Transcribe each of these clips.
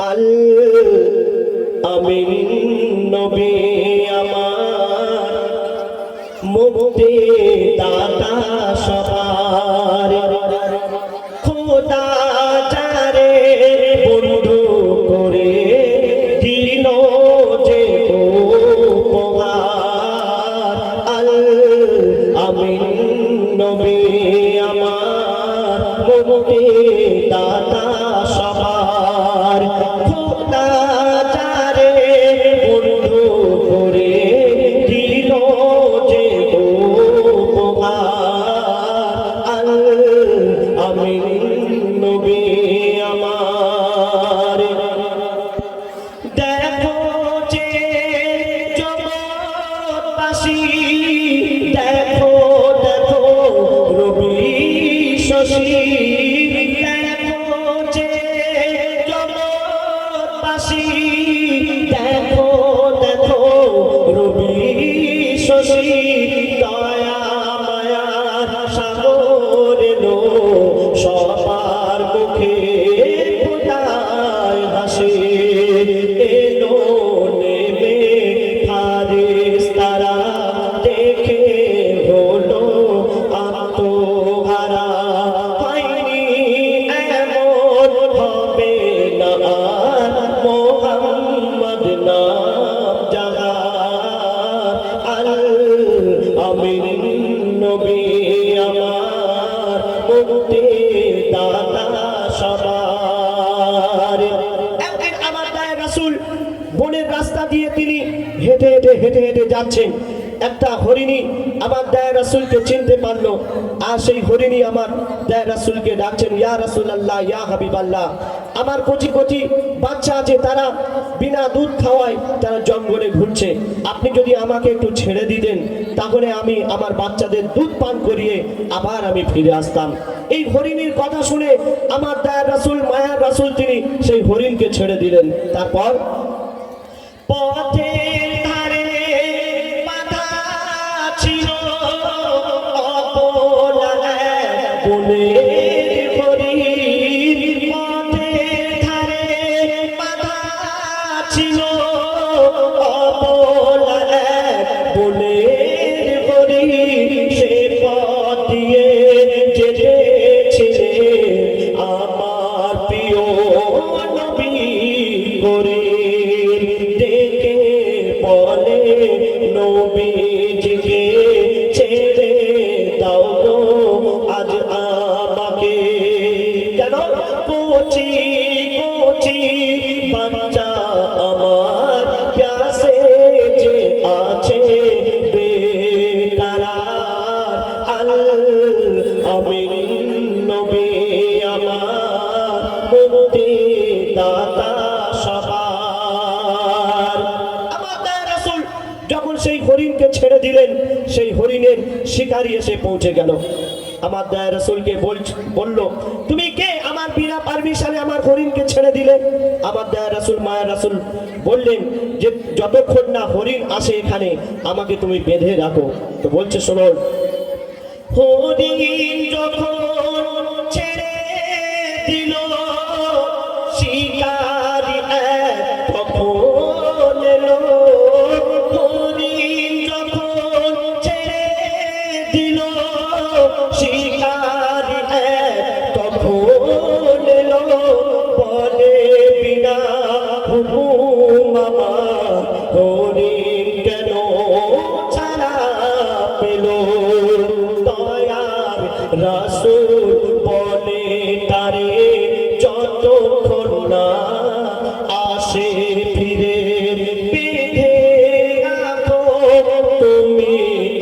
আল আমিন নবী আমার মুক্তি দাতা সবার খোদা যারে বন্ধু করে দিল যে উপহার আল আমিন নবী আমার মুক্তি দাতা সবার খোদা যারে বন্ধু করে দিল যে উপহার আল আমিন নবী আমার দেখো যে জগৎবাসী দেখো দেখো রবি শশী দেখো যে জগৎবাসী দেখো দেখো রবি শশী দয়া মায়ার সাগর এলো সবার মুখে খোদায় হাসি এলো নেমে ফারিস্তারা দেখে হলো আত্মহারা হয়নি এমন হবে না আর মোহাম্মদ নাম জাহার আল আমিন নবী আমার মুক্তি দাতা সবার একদিন আমার দয়ার রাসূল বনের রাস্তা দিয়ে তিনি হেঁটে হেঁটে হেঁটে হেঁটে যাচ্ছেন একটা হরিণী আমার দয়ার রাসূলকে চিনতে পারলো আর সেই হরিণী আমার দয়ার রাসূলকে ডাকছেন ইয়া রাসূলুল্লাহ ইয়া হাবিবাল্লাহ আমার কচি কচি বাচ্চা আছে তারা বিনা দুধ খাওয়ায় তারা জঙ্গলে ঘুরছে আপনি যদি আমাকে একটু ছেড়ে দিতেন তাহলে আমি আমার বাচ্চাদের দুধ পান করিয়ে আবার আমি ফিরে আসতাম এই হরিণীর কথা শুনে আমার দয়ার রাসূল মায়ার রাসূল তিনি সেই হরিণকে ছেড়ে দিলেন তারপর পথের ধারে বাঁধা ছিল অবলা এক বনের হরিণ পথের ধারে বাঁধা ছিল অবলা এক বনের হরিণ সে পথ দিয়ে যেতেছিলে আমার প্রিয় নবী করিম ডেকে বলে নবীজিকে ছেড়ে দাও গো আজ আমাকে কেন কচি কচি বাচ্চা আমার প্যাসে যে আছে বেকারার আল আমিন নবী আমার মুক্তি দাতা সবার আমার দয়ার রাসূল যখন সেই হরিণকে ছেড়ে দিলেন সেই হরিণের শিকারী এসে পৌঁছে গেল আমার দয়ার রাসূলকে বলল তুমি কে আমার বিনা পারমিশনে আমার হরিণকে ছেড়ে দিলে আমার দয়ার রাসূল মায়ার রাসূল বললেন যে যতক্ষণ না হরিণ আসে এখানে আমাকে তুমি বেঁধে রাখো তো বলছে শোনো হরিণ যখন ছেড়ে দিল শিকারী এক তখন এলো হরিণ যখন ছেড়ে দিল শিকারী এক তখন এলো বলে বিনা হুকুম আমার হরিণ কেন ছাড়া পেল দয়ার রাসূল বলে তারে যতক্ষণ না আসে ফিরে বেঁধে রাখো তুমি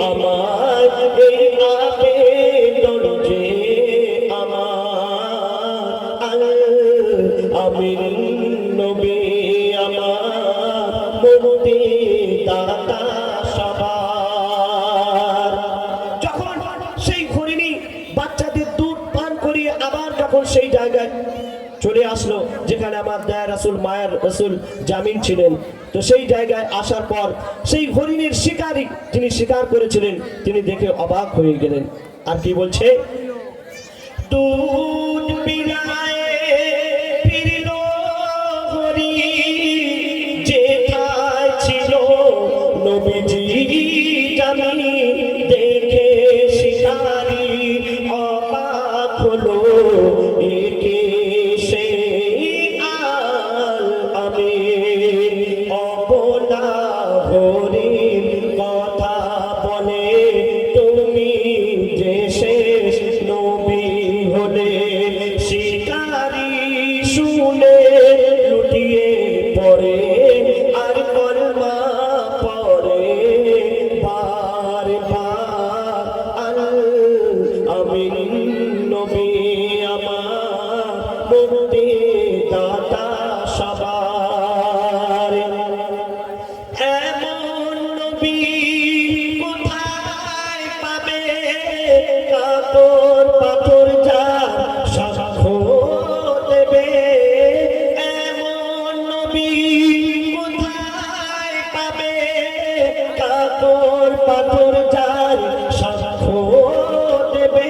আমার এই আবেদন যে আমার আল আমিন নবী আমার মুক্তি দাতা সবার যখন সেই হরিণী বাচ্চাদের দুধ পান করিয়ে আবার যখন সেই জায়গায় চলে আসলো যেখানে আমার দয়ার রাসূল মায়ার রাসূল জামিন ছিলেন তো সেই জায়গায় আসার পর সেই হরিণের শিকারী যিনি শিকার করেছিলেন তিনি দেখে অবাক হয়ে গেলেন আর কি বলছে দুধ পিলায়ে ফিরলো নবীজি জানি দেখে শিকারি অবাক হলো একে সে আল আমিন অবলা হরির কথা বলে তুমি যে শেষ নবী হলে শিকারি শুনে লুটিয়ে পড়ে আর কলমা পড়ে বার বার আল আমিন নবী আমার মুক্তি দাতা সবার এমন নবী কোথায় পাবে কাতর পাথর যার সাক্ষ্য দেবে এমন নবী কোথায় পাবে কাতর পাথর যার সাক্ষ্য দেবে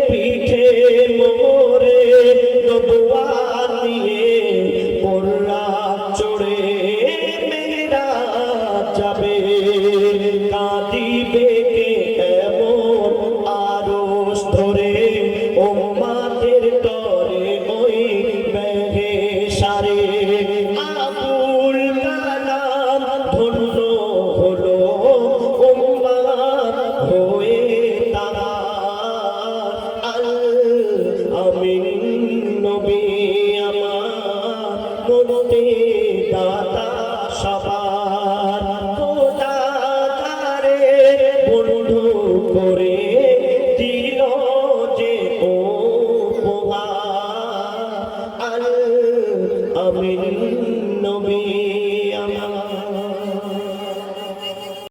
পিঠে মোরে নবুয়াত নিয়ে মোররা চড়ে মেরা যাবে কাঁদিবে কে এমন আরশ ধরে উম্মাদের তরে ওই মেঘে সারে আবুল কালাম ধন্য হলো উম্মাদ হয়ে তারা আল আমিন নবী আমার মুক্তি দাতা সবার খোদা তারে বন্ধু করে দিল যে উপহার আল আমিন নবী